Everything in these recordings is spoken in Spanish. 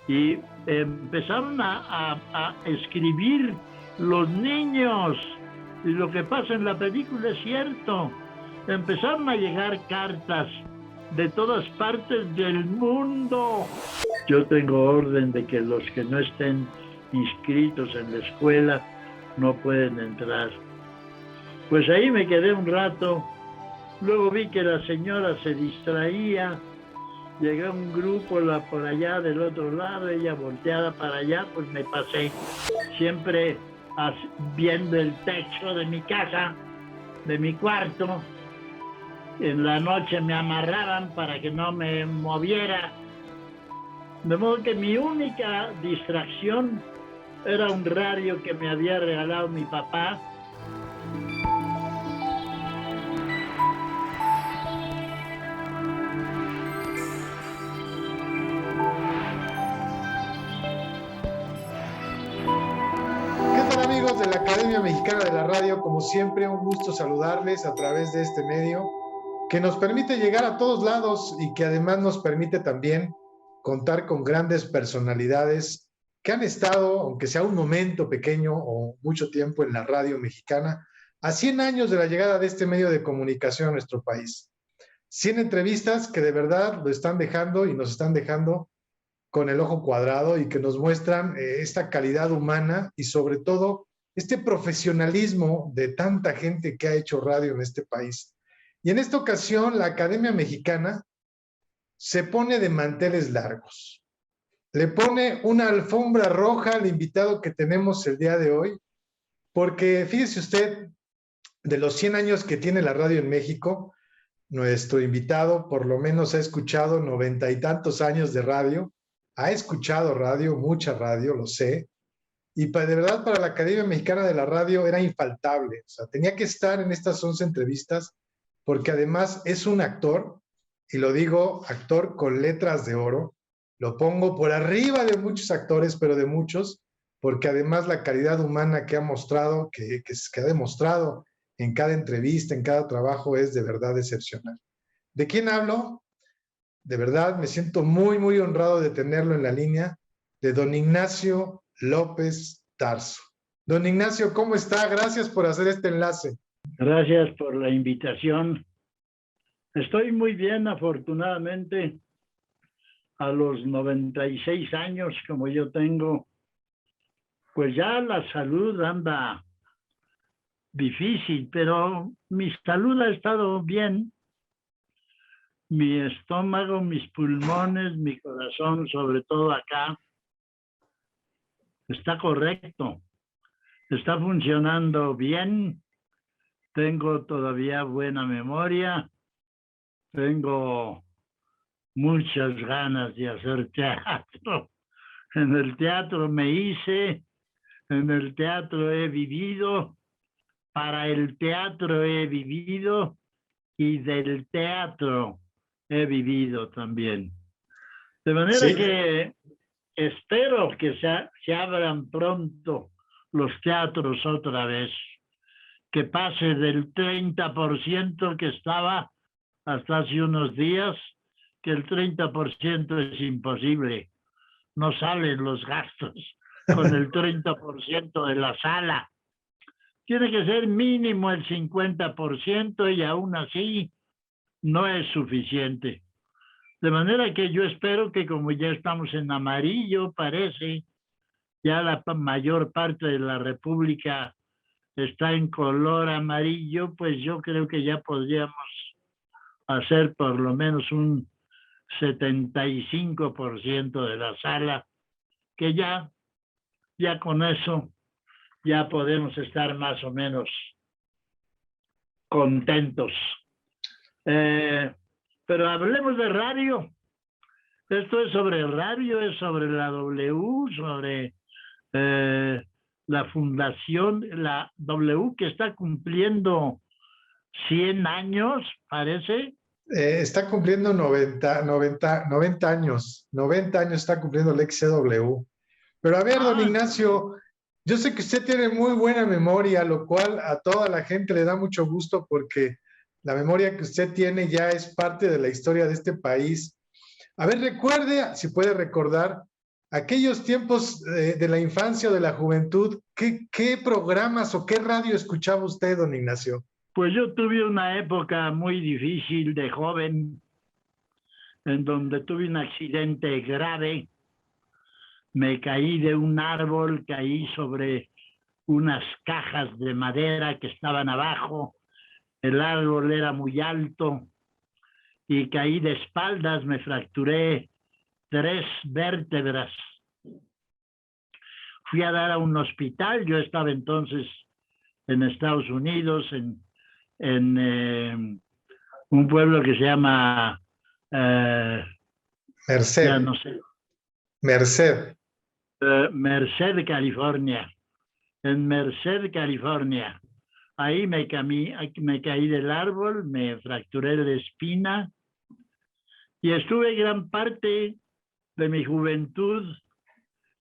y empezaron a escribir los niños, y lo que pasa en la película es cierto. Empezaron a llegar cartas de todas partes del mundo. Yo tengo orden de que los que no estén inscritos en la escuela no pueden entrar. Pues ahí me quedé un rato, luego vi que la señora se distraía, llegó un grupo por allá del otro lado, ella volteada para allá, pues me pasé, siempre viendo el techo de mi casa, de mi cuarto. En la noche me amarraban para que no me moviera, de modo que mi única distracción era un radio que me había regalado mi papá. De la Academia Mexicana de la Radio, como siempre, un gusto saludarles a través de este medio que nos permite llegar a todos lados y que además nos permite también contar con grandes personalidades que han estado, aunque sea un momento pequeño o mucho tiempo en la radio mexicana, a 100 años de la llegada de este medio de comunicación a nuestro país. 100 entrevistas que de verdad lo están dejando y nos están dejando con el ojo cuadrado y que nos muestran esta calidad humana y sobre todo este profesionalismo de tanta gente que ha hecho radio en este país. Y en esta ocasión, la Academia Mexicana se pone de manteles largos. Le pone una alfombra roja al invitado que tenemos el día de hoy, porque fíjese usted, de los 100 años que tiene la radio en México, nuestro invitado por lo menos ha escuchado 90 y tantos años de radio, ha escuchado radio, mucha radio, lo sé, y de verdad para la Academia Mexicana de la Radio era infaltable, o sea, tenía que estar en estas 11 entrevistas porque además es un actor, y lo digo, actor con letras de oro, lo pongo por arriba de muchos actores, pero de muchos, porque además la calidad humana que ha mostrado, que ha demostrado en cada entrevista, en cada trabajo, es de verdad excepcional. ¿De quién hablo? De verdad me siento muy, muy honrado de tenerlo en la línea, de don Ignacio López Tarso. Don Ignacio, ¿cómo está? Gracias por hacer este enlace. Gracias por la invitación. Estoy muy bien, afortunadamente. A los 96 años, como yo tengo, pues ya la salud anda difícil, pero mi salud ha estado bien. Mi estómago, mis pulmones, mi corazón, sobre todo acá, está correcto. Está funcionando bien. Tengo todavía buena memoria. Tengo muchas ganas de hacer teatro. En el teatro me hice, en el teatro he vivido, para el teatro he vivido y del teatro he vivido también. De manera que espero que se abran pronto los teatros otra vez, que pase del 30% que estaba hasta hace unos días, que el 30% es imposible. No salen los gastos con el 30% de la sala. Tiene que ser mínimo el 50% y aún así no es suficiente. De manera que yo espero que como ya estamos en amarillo, parece, ya la mayor parte de la República está en color amarillo, pues yo creo que ya podríamos hacer por lo menos un 75% de la sala, que ya con eso ya podemos estar más o menos contentos. Pero hablemos de radio. Esto es sobre radio, es sobre la W, sobre la fundación, la W que está cumpliendo 100 años, parece. Está cumpliendo 90 años. 90 años está cumpliendo el XCW. Pero a ver, don Ignacio, yo sé que usted tiene muy buena memoria, lo cual a toda la gente le da mucho gusto porque la memoria que usted tiene ya es parte de la historia de este país. A ver, recuerde, si puede recordar, aquellos tiempos de la infancia o de la juventud, ¿qué programas o qué radio escuchaba usted, don Ignacio? Pues yo tuve una época muy difícil de joven, en donde tuve un accidente grave. Me caí de un árbol, caí sobre unas cajas de madera que estaban abajo. El árbol era muy alto y caí de espaldas, me fracturé 3 vértebras. Fui a dar a un hospital, yo estaba entonces en Estados Unidos, en un pueblo que se llama, ya Merced, no sé, Merced. Merced, California. En Merced, California. Ahí me caí del árbol, me fracturé la espina y estuve gran parte de mi juventud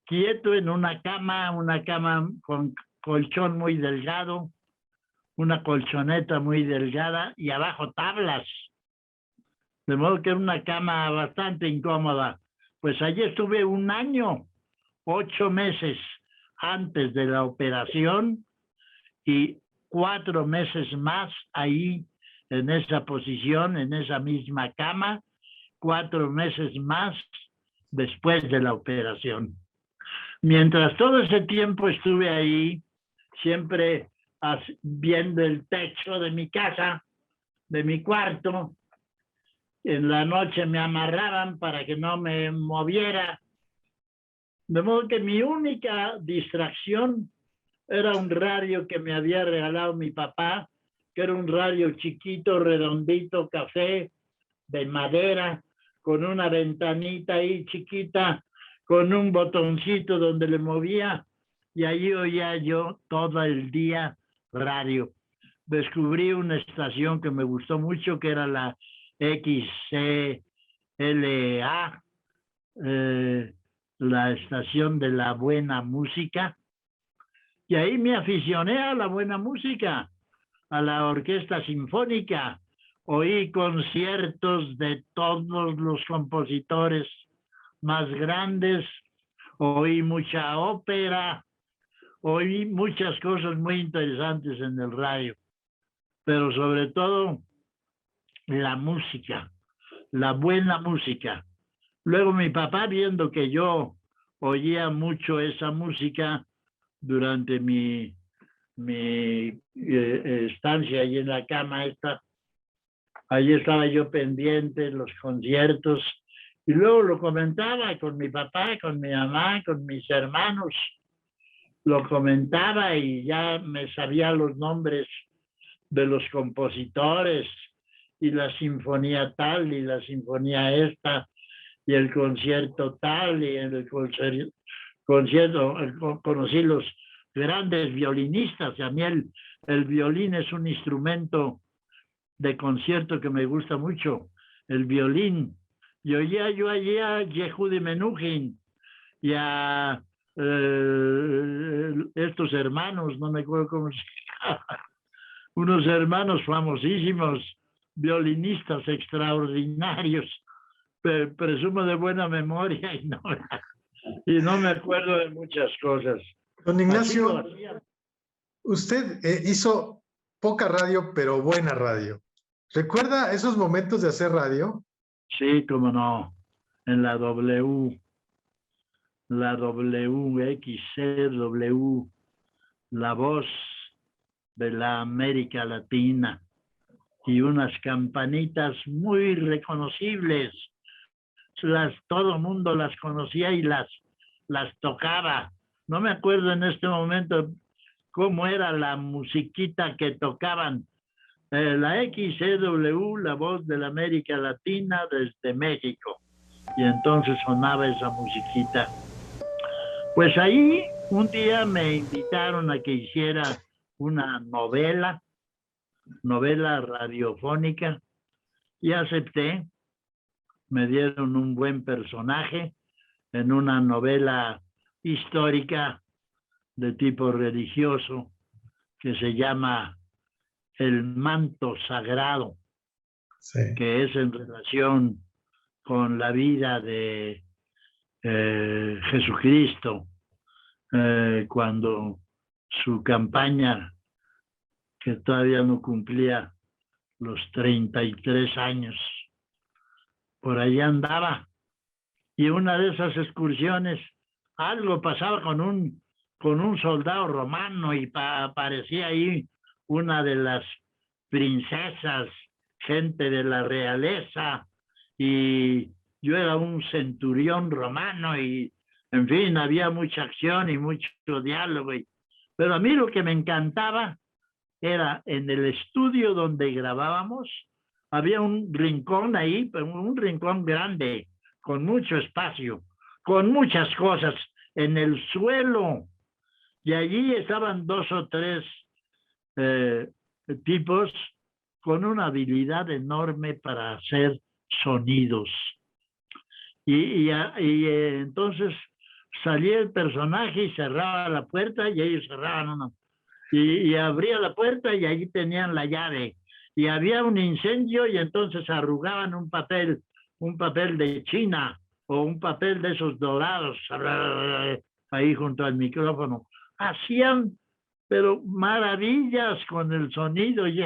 quieto en una cama con colchón muy delgado, una colchoneta muy delgada y abajo tablas. De modo que era una cama bastante incómoda. Pues allí estuve 1 año, 8 meses antes de la operación y 4 meses más ahí en esa posición, en esa misma cama, 4 meses más después de la operación. Mientras todo ese tiempo estuve ahí, siempre viendo el techo de mi casa, de mi cuarto. En la noche me amarraban para que no me moviera. De modo que mi única distracción era un radio que me había regalado mi papá, que era un radio chiquito, redondito, café, de madera, con una ventanita ahí chiquita, con un botoncito donde le movía, y ahí oía yo todo el día radio. Descubrí una estación que me gustó mucho, que era la XCLA, la estación de la buena música, y ahí me aficioné a la buena música, a la orquesta sinfónica. Oí conciertos de todos los compositores más grandes, oí mucha ópera, oí muchas cosas muy interesantes en el radio, pero sobre todo la música, la buena música. Luego mi papá, viendo que yo oía mucho esa música durante mi estancia ahí en la cama esta, allí estaba yo pendiente de los conciertos y luego lo comentaba con mi papá, con mi mamá, con mis hermanos. Lo comentaba y ya me sabía los nombres de los compositores y la sinfonía tal y la sinfonía esta y el concierto tal y en el concierto conocí los grandes violinistas. Y a mí el violín es un instrumento de concierto que me gusta mucho, el violín. Y oía yo allí a Yehudi Menuhin y a estos hermanos, no me acuerdo cómo se llama, unos hermanos famosísimos, violinistas extraordinarios, presumo de buena memoria y no me acuerdo de muchas cosas. Don Ignacio, usted hizo poca radio, pero buena radio. ¿Recuerda esos momentos de hacer radio? Sí, cómo no, en la WXCW, la voz de la América Latina, y unas campanitas muy reconocibles. Todo el mundo las conocía y las tocaba. No me acuerdo en este momento cómo era la musiquita que tocaban. La XCW, la voz de la América Latina desde México. Y entonces sonaba esa musiquita. Pues ahí un día me invitaron a que hiciera una novela radiofónica, y acepté. Me dieron un buen personaje en una novela histórica de tipo religioso que se llama El manto sagrado, sí, que es en relación con la vida de Jesucristo, cuando su campaña, que todavía no cumplía los 33 años, por ahí andaba. Y una de esas excursiones, algo pasaba con un soldado romano y aparecía ahí una de las princesas, gente de la realeza, y yo era un centurión romano y, en fin, había mucha acción y mucho diálogo. Pero a mí lo que me encantaba era en el estudio donde grabábamos, había un rincón ahí, un rincón grande, con mucho espacio, con muchas cosas en el suelo. Y allí estaban 2 o 3 eh, tipos con una habilidad enorme para hacer sonidos. Entonces salía el personaje y cerraba la puerta y ellos cerraban una. Y abría la puerta y allí tenían la llave. Y había un incendio y entonces arrugaban un papel de China o un papel de esos dorados ahí junto al micrófono. Hacían, pero maravillas con el sonido y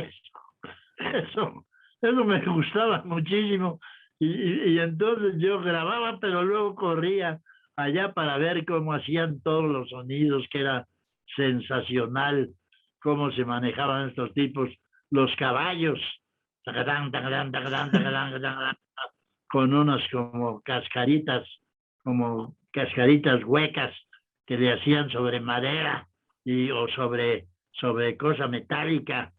eso me gustaba muchísimo. Y entonces yo grababa, pero luego corría allá para ver cómo hacían todos los sonidos, que era sensacional cómo se manejaban estos tipos, los caballos, tacatán, tacatán, tacatán, tacatán, tacatán, con unas como cascaritas huecas que le hacían sobre madera o sobre cosa metálica,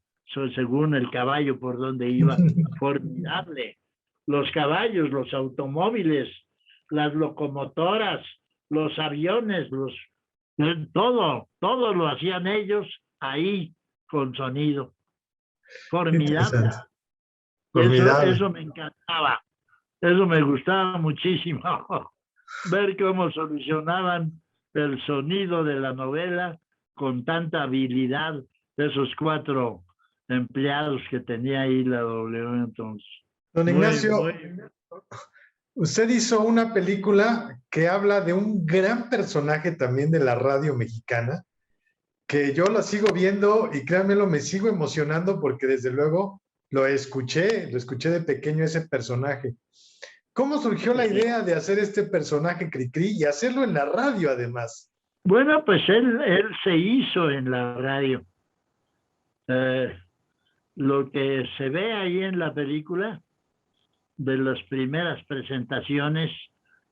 según el caballo por donde iba. Formidable. Los caballos, los automóviles, las locomotoras, los aviones, todo lo hacían ellos ahí con sonido. Formidable. Formidable. Eso me encantaba. Eso me gustaba muchísimo. Ver cómo solucionaban el sonido de la novela con tanta habilidad de esos 4 empleados que tenía ahí la W. Entonces, Don Ignacio, usted hizo una película que habla de un gran personaje también de la radio mexicana, que yo la sigo viendo y créanmelo, me sigo emocionando porque desde luego lo escuché de pequeño ese personaje. ¿Cómo surgió la idea de hacer este personaje Cricri y hacerlo en la radio además? Bueno, pues él se hizo en la radio. Lo que se ve ahí en la película, de las primeras presentaciones,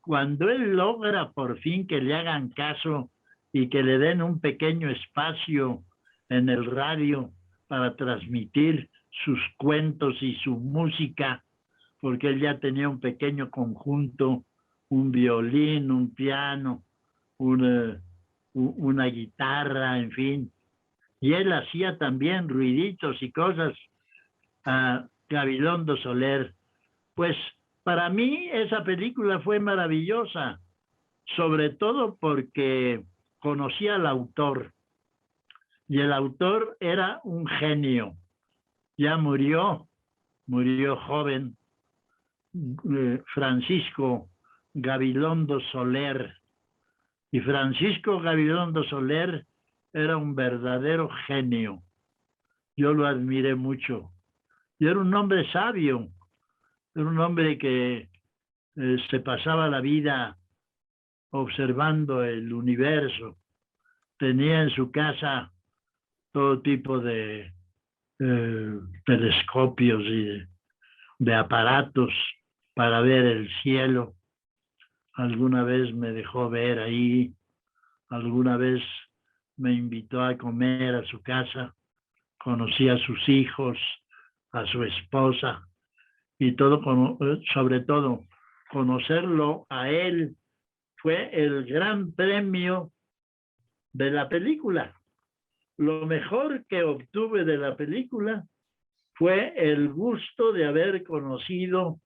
cuando él logra por fin que le hagan caso y que le den un pequeño espacio en el radio para transmitir sus cuentos y su música, porque él ya tenía un pequeño conjunto, un violín, un piano, una guitarra, en fin. Y él hacía también ruiditos y cosas a Gabilondo Soler. Pues para mí esa película fue maravillosa, sobre todo porque conocí al autor, y el autor era un genio. Ya murió joven, Francisco Gabilondo Soler. Y Francisco Gabilondo Soler era un verdadero genio. Yo lo admiré mucho. Y era un hombre sabio, era un hombre que se pasaba la vida observando el universo. Tenía en su casa todo tipo de telescopios y de aparatos para ver el cielo. Alguna vez me dejó ver ahí, alguna vez me invitó a comer a su casa, conocí a sus hijos, a su esposa, y sobre todo conocerlo a él fue el gran premio de la película. Lo mejor que obtuve de la película fue el gusto de haber conocido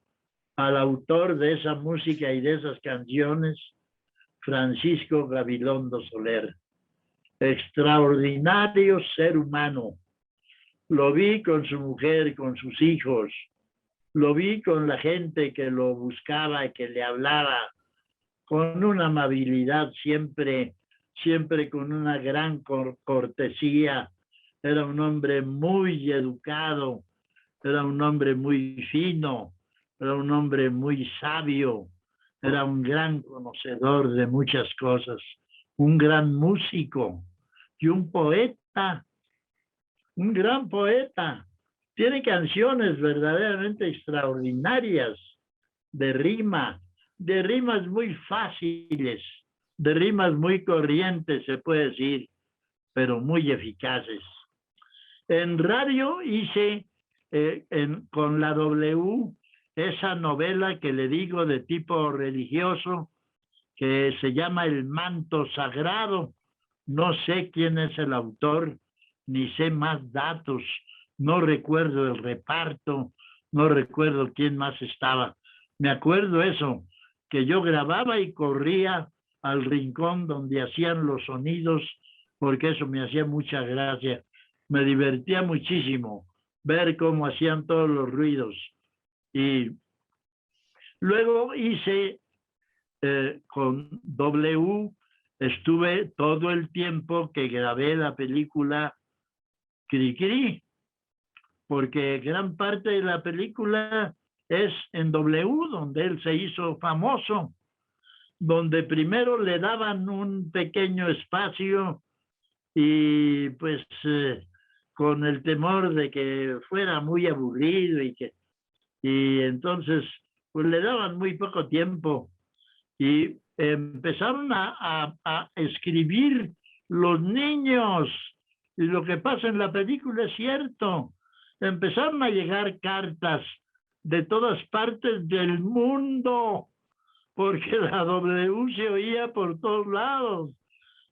al autor de esa música y de esas canciones, Francisco Gabilondo Soler. Extraordinario ser humano. Lo vi con su mujer, con sus hijos. Lo vi con la gente que lo buscaba y que le hablaba. con una amabilidad siempre, siempre con una gran cortesía. Era un hombre muy educado, era un hombre muy fino, era un hombre muy sabio, era un gran conocedor de muchas cosas, un gran músico y un poeta, un gran poeta. Tiene canciones verdaderamente extraordinarias de rimas muy fáciles, de rimas muy corrientes, se puede decir, pero muy eficaces. En radio hice con la W esa novela que le digo de tipo religioso, que se llama El Manto Sagrado. No sé quién es el autor, ni sé más datos, no recuerdo el reparto, no recuerdo quién más estaba. Me acuerdo eso, que yo grababa y corría al rincón donde hacían los sonidos, porque eso me hacía mucha gracia. Me divertía muchísimo ver cómo hacían todos los ruidos. Y luego hice con W, estuve todo el tiempo que grabé la película Cricri, porque gran parte de la película es en W, donde él se hizo famoso, donde primero le daban un pequeño espacio y pues con el temor de que fuera muy aburrido y entonces pues le daban muy poco tiempo y empezaron a escribir los niños. Y lo que pasa en la película es cierto. Empezaron a llegar cartas de todas partes del mundo, porque la W se oía por todos lados.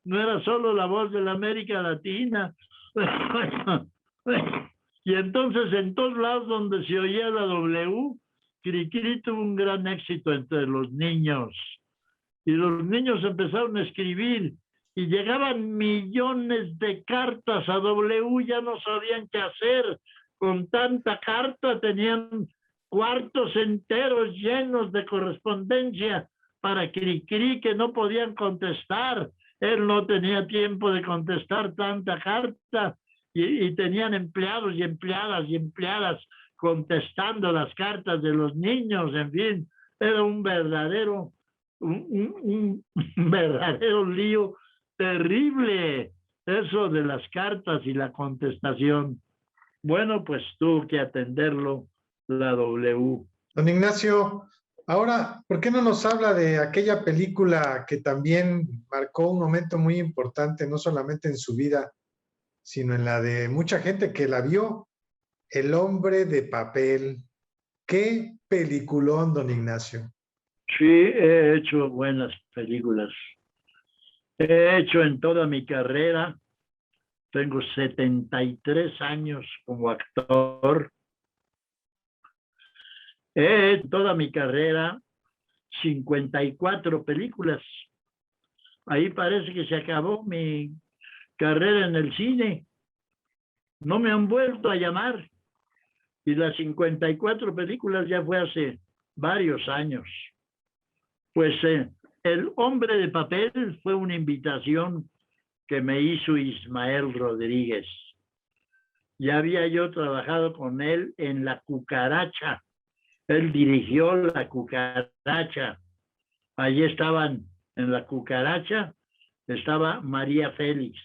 No era solo la voz de la América Latina. Y entonces en todos lados donde se oía la W, Cricri tuvo un gran éxito entre los niños. Y los niños empezaron a escribir y llegaban millones de cartas a W, ya no sabían qué hacer con tanta carta, tenían cuartos enteros llenos de correspondencia para Cricri que no podían contestar. Él no tenía tiempo de contestar tanta carta y tenían empleados y empleadas y empleadas contestando las cartas de los niños, en fin, era un verdadero un verdadero lío terrible, eso de las cartas y la contestación. Bueno, pues tuvo que atenderlo la W. Don Ignacio, ahora, ¿por qué no nos habla de aquella película que también marcó un momento muy importante, no solamente en su vida, sino en la de mucha gente que la vio? El Hombre de Papel. Qué peliculón, don Ignacio. Sí, he hecho buenas películas. He hecho en toda mi carrera, tengo 73 años como actor. He hecho toda mi carrera 54 películas. Ahí parece que se acabó mi carrera en el cine. No me han vuelto a llamar. Y las 54 películas ya fue hace varios años. Pues El Hombre de Papel fue una invitación que me hizo Ismael Rodríguez. Ya había yo trabajado con él en La Cucaracha. Él dirigió La Cucaracha. Allí estaban en La Cucaracha, estaba María Félix,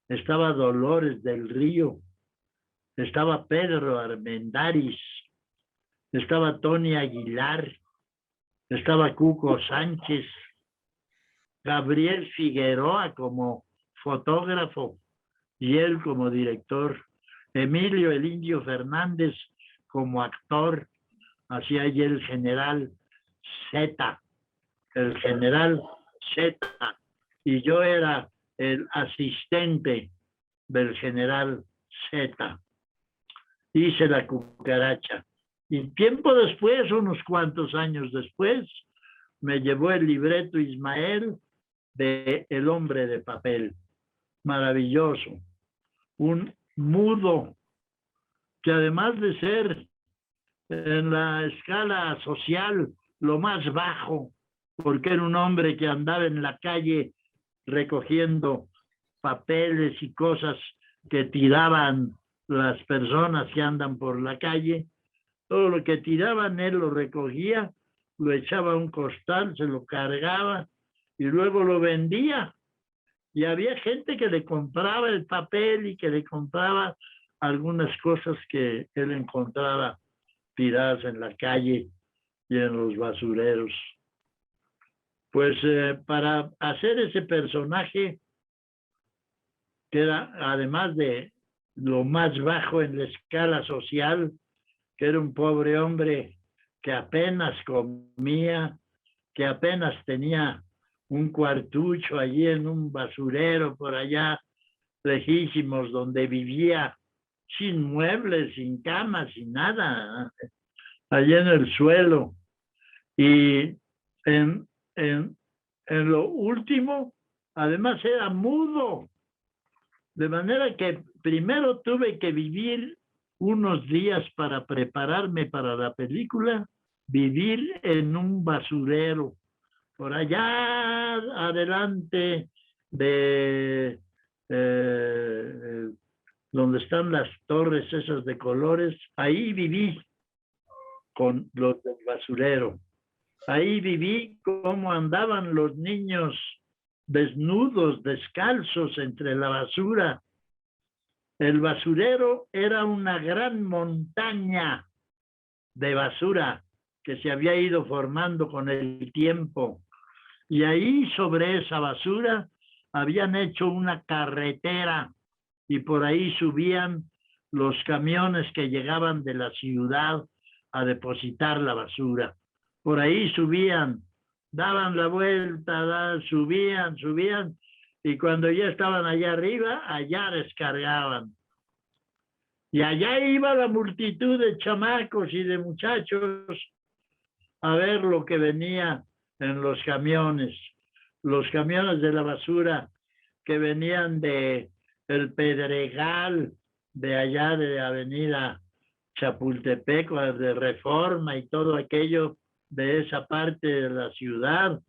estaba Dolores del Río, estaba Pedro Armendáriz, estaba Tony Aguilar, estaba Cuco Sánchez, Gabriel Figueroa como fotógrafo y él como director, Emilio el Indio Fernández como actor, hacía allí el general Z, y yo era el asistente del general Z. Hice La Cucaracha. Y tiempo después, unos cuantos años después, me llevó el libreto Ismael de El Hombre de Papel. Maravilloso. Un mudo que además de ser en la escala social lo más bajo, porque era un hombre que andaba en la calle recogiendo papeles y cosas que tiraban las personas que andan por la calle. Todo lo que tiraban él lo recogía, lo echaba a un costal, se lo cargaba y luego lo vendía. Y había gente que le compraba el papel y que le compraba algunas cosas que él encontraba tiradas en la calle y en los basureros. Pues para hacer ese personaje, que era además de lo más bajo en la escala social, que era un pobre hombre que apenas comía, que apenas tenía un cuartucho allí en un basurero por allá, lejísimos, donde vivía sin muebles, sin cama, sin nada, allí en el suelo. Y en, en, en lo último, además era mudo, de manera que primero tuve que vivir unos días para prepararme para la película, vivir en un basurero, por allá adelante de donde están las torres esas de colores, ahí viví con los del basurero. Ahí viví cómo andaban los niños desnudos, descalzos entre la basura. El basurero era una gran montaña de basura que se había ido formando con el tiempo. Y ahí sobre esa basura habían hecho una carretera y por ahí subían los camiones que llegaban de la ciudad a depositar la basura. Por ahí subían, daban la vuelta, subían, y cuando ya estaban allá arriba, allá descargaban. Y allá iba la multitud de chamacos y de muchachos a ver lo que venía en los camiones de la basura que venían de el Pedregal, de allá de Avenida Chapultepec, de Reforma y todo aquello de esa parte de la ciudad,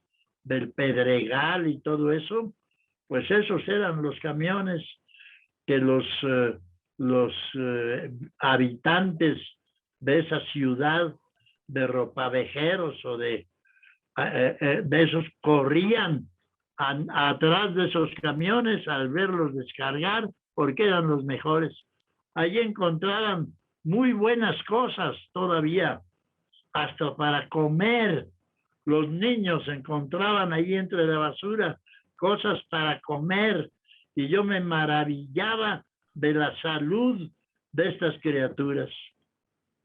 del Pedregal y todo eso, pues esos eran los camiones que los habitantes de esa ciudad de ropavejeros o de esos corrían atrás de esos camiones al verlos descargar porque eran los mejores. Allí encontraban muy buenas cosas todavía, hasta para comer. Los niños encontraban allí entre la basura cosas para comer y yo me maravillaba de la salud de estas criaturas.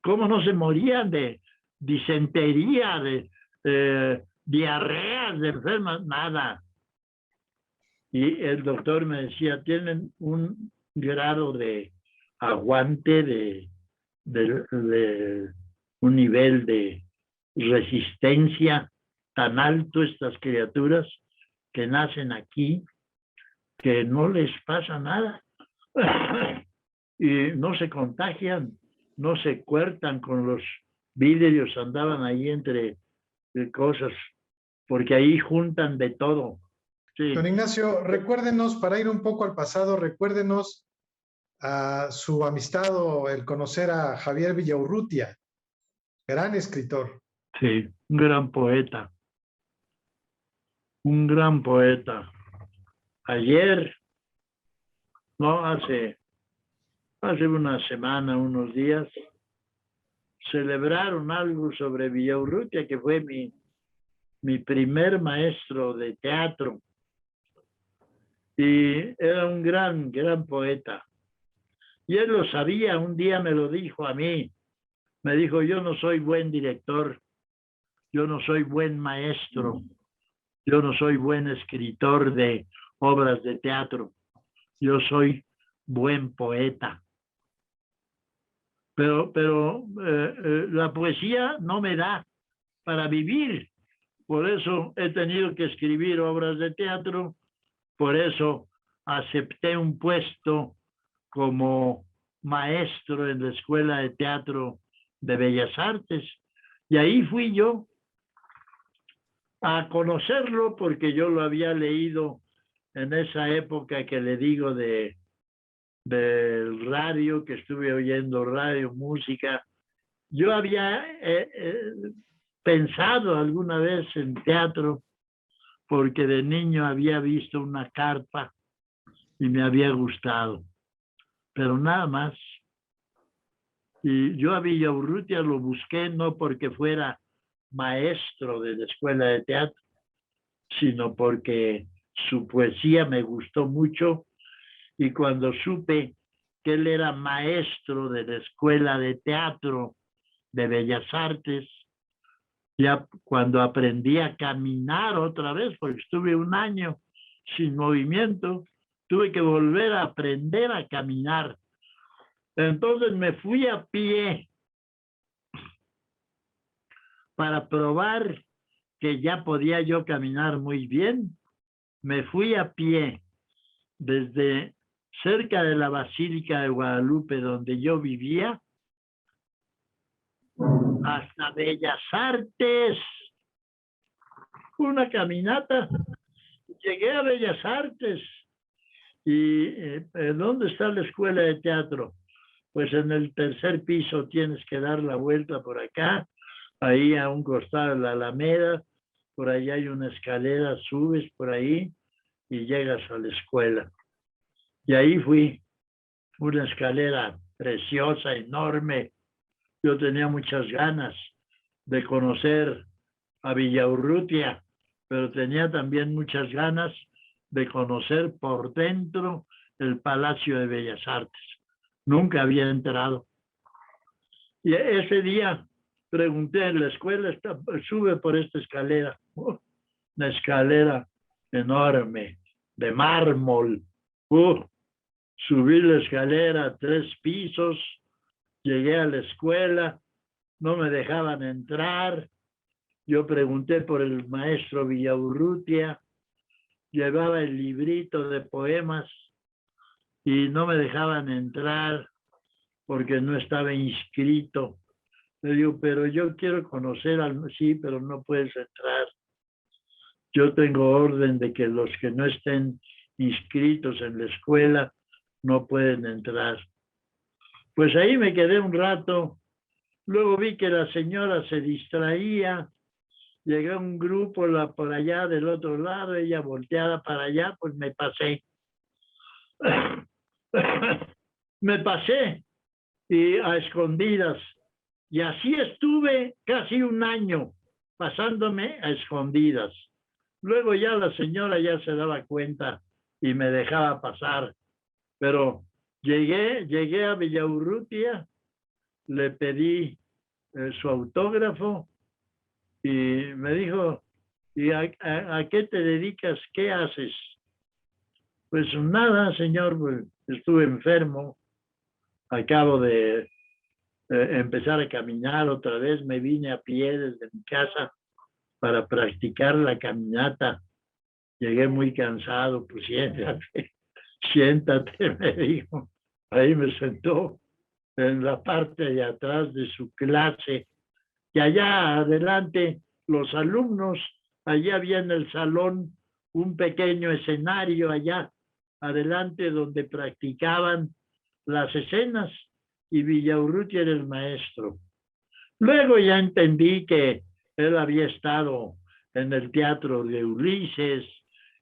¿Cómo no se morían de disentería, de diarreas, de enfermas? Nada. Y el doctor me decía, tienen un grado de aguante, de un nivel de resistencia tan alto estas criaturas que nacen aquí, que no les pasa nada y no se contagian, no se cuertan con los vidrios, andaban ahí entre cosas, porque ahí juntan de todo. Sí. Don Ignacio, recuérdenos, para ir un poco al pasado, recuérdenos a su amistad o el conocer a Javier Villaurrutia, gran escritor. Sí, un gran poeta. Un gran poeta. Ayer, no, hace una semana, unos días, celebraron algo sobre Villaurrutia, que fue mi primer maestro de teatro. Y era un gran poeta. Y él lo sabía, un día me lo dijo a mí. Me dijo, yo no soy buen director, yo no soy buen maestro, yo no soy buen escritor de obras de teatro, yo soy buen poeta. Pero la poesía no me da para vivir. Por eso he tenido que escribir obras de teatro, por eso acepté un puesto como maestro en la Escuela de Teatro de Bellas Artes. Y ahí fui yo a conocerlo porque yo lo había leído en esa época que le digo del radio, que estuve oyendo radio, música. Yo había pensado alguna vez en teatro porque de niño había visto una carpa y me había gustado, pero nada más. Y yo a Villaurrutia lo busqué no porque fuera maestro de la escuela de teatro, sino porque su poesía me gustó mucho, y cuando supe que él era maestro de la escuela de teatro de Bellas Artes, ya cuando aprendí a caminar otra vez, porque estuve un año sin movimiento, tuve que volver a aprender a caminar. Entonces me fui a pie para probar que ya podía yo caminar muy bien. Me fui a pie desde cerca de la Basílica de Guadalupe, donde yo vivía, hasta Bellas Artes. Una caminata. Llegué a Bellas Artes. ¿Y dónde está la escuela de teatro? Pues en el tercer piso, tienes que dar la vuelta por acá, ahí a un costado de la Alameda, por ahí hay una escalera, subes por ahí y llegas a la escuela. Y ahí fui, una escalera preciosa, enorme. Yo tenía muchas ganas de conocer a Villaurrutia, pero tenía también muchas ganas de conocer por dentro el Palacio de Bellas Artes. Nunca había entrado. Y ese día pregunté en la escuela, sube por esta escalera, una escalera enorme, de mármol. Subí la escalera 3 pisos, llegué a la escuela, no me dejaban entrar. Yo pregunté por el maestro Villaurrutia, llevaba el librito de poemas y no me dejaban entrar porque no estaba inscrito. Le digo, pero yo quiero conocer al... Sí, pero no puedes entrar. Yo tengo orden de que los que no estén inscritos en la escuela no pueden entrar. Pues ahí me quedé un rato. Luego vi que la señora se distraía. Llegó un grupo por allá del otro lado, ella volteada para allá, pues me pasé. Me pasé y a escondidas. Y así estuve casi un año, pasándome a escondidas. Luego ya la señora ya se daba cuenta y me dejaba pasar. Pero llegué a Villaurrutia, le pedí su autógrafo y me dijo, ¿y a qué te dedicas? ¿Qué haces? Pues nada, señor, pues estuve enfermo, acabo de empezar a caminar otra vez, me vine a pie desde mi casa para practicar la caminata. Llegué muy cansado, pues siéntate, me dijo. Ahí me sentó en la parte de atrás de su clase, y allá adelante los alumnos, allá había en el salón un pequeño escenario allá adelante donde practicaban las escenas, y Villaurrutia era el maestro. Luego ya entendí que él había estado en el teatro de Ulises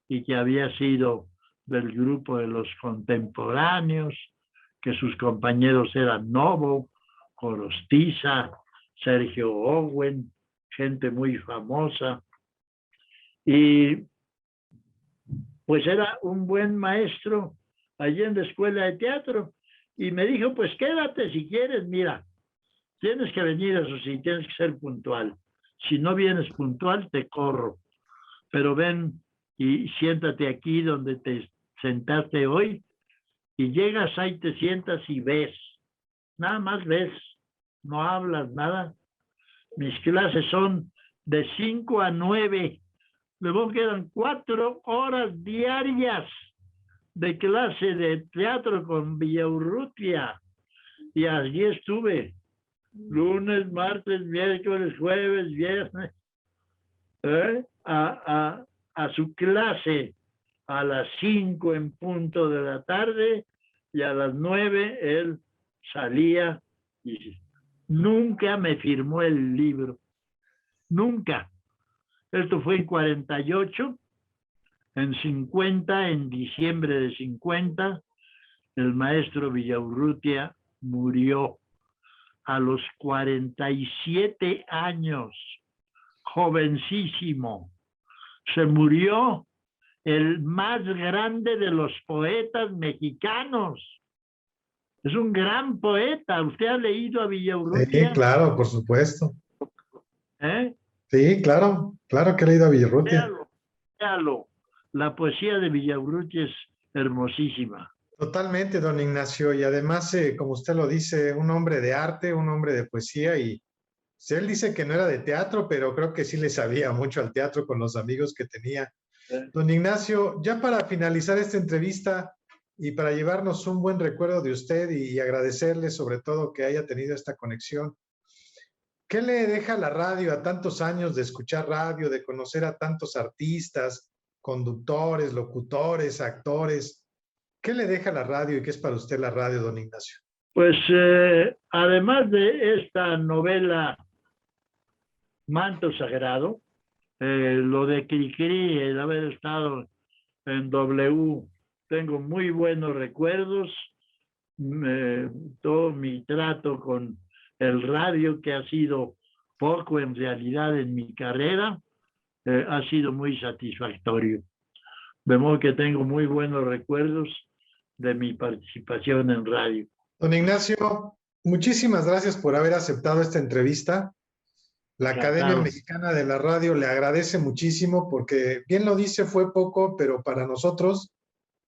y que había sido del grupo de los contemporáneos, que sus compañeros eran Novo, Corostiza, Sergio Owen, gente muy famosa. Y pues era un buen maestro allí en la escuela de teatro. Y me dijo, pues quédate si quieres, mira, tienes que venir, eso sí, tienes que ser puntual. Si no vienes puntual, te corro. Pero ven y siéntate aquí donde te sentaste hoy, y llegas ahí, te sientas y ves. Nada más ves, no hablas nada. Mis clases son de 5 a 9. Luego quedan 4 horas diarias de clase de teatro con Villaurrutia. Y allí estuve. Lunes, martes, miércoles, jueves, viernes. a su clase a las 5 en punto de la tarde y a las 9 él salía y nunca me firmó el libro. Nunca. Esto fue en 48, en 50, en diciembre de 50, el maestro Villaurrutia murió a los 47 años, jovencísimo. Se murió el más grande de los poetas mexicanos. Es un gran poeta. ¿Usted ha leído a Sí, Villaurrutia? claro, por supuesto. ¿Eh? Sí, claro, claro que he leído a Villarrutia. Léalo, léalo. La poesía de Villaurrutia es hermosísima. Totalmente, don Ignacio. Y además, como usted lo dice, un hombre de arte, un hombre de poesía. Y sí, él dice que no era de teatro, pero creo que sí le sabía mucho al teatro con los amigos que tenía. Don Ignacio, ya para finalizar esta entrevista y para llevarnos un buen recuerdo de usted y agradecerle sobre todo que haya tenido esta conexión, ¿qué le deja la radio a tantos años de escuchar radio, de conocer a tantos artistas, conductores, locutores, actores? ¿Qué le deja la radio y qué es para usted la radio, don Ignacio? Pues además de esta novela Manto Sagrado, lo de Cricri, el haber estado en W, tengo muy buenos recuerdos. Todo mi trato con el radio, que ha sido poco en realidad en mi carrera, ha sido muy satisfactorio. De modo que tengo muy buenos recuerdos de mi participación en radio. Don Ignacio, muchísimas gracias por haber aceptado esta entrevista. La Academia Encantado. Mexicana de la Radio le agradece muchísimo porque, bien lo dice, fue poco, pero para nosotros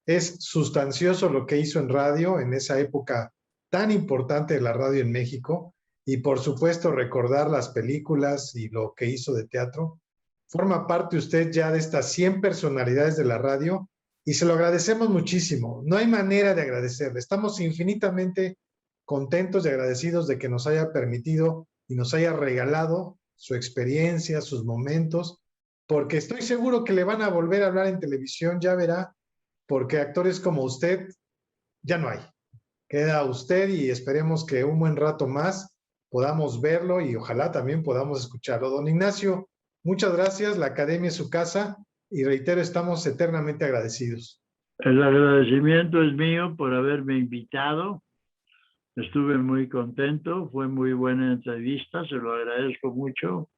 es sustancioso lo que hizo en radio en esa época tan importante de la radio en México y por supuesto recordar las películas y lo que hizo de teatro. Forma parte usted ya de estas 100 personalidades de la radio y se lo agradecemos muchísimo. No hay manera de agradecerle. Estamos infinitamente contentos y agradecidos de que nos haya permitido y nos haya regalado su experiencia, sus momentos, porque estoy seguro que le van a volver a hablar en televisión, ya verá, porque actores como usted ya no hay. Queda usted y esperemos que un buen rato más podamos verlo y ojalá también podamos escucharlo. Don Ignacio, muchas gracias. La Academia es su casa y reitero, estamos eternamente agradecidos. El agradecimiento es mío por haberme invitado. Estuve muy contento, fue muy buena entrevista, se lo agradezco mucho.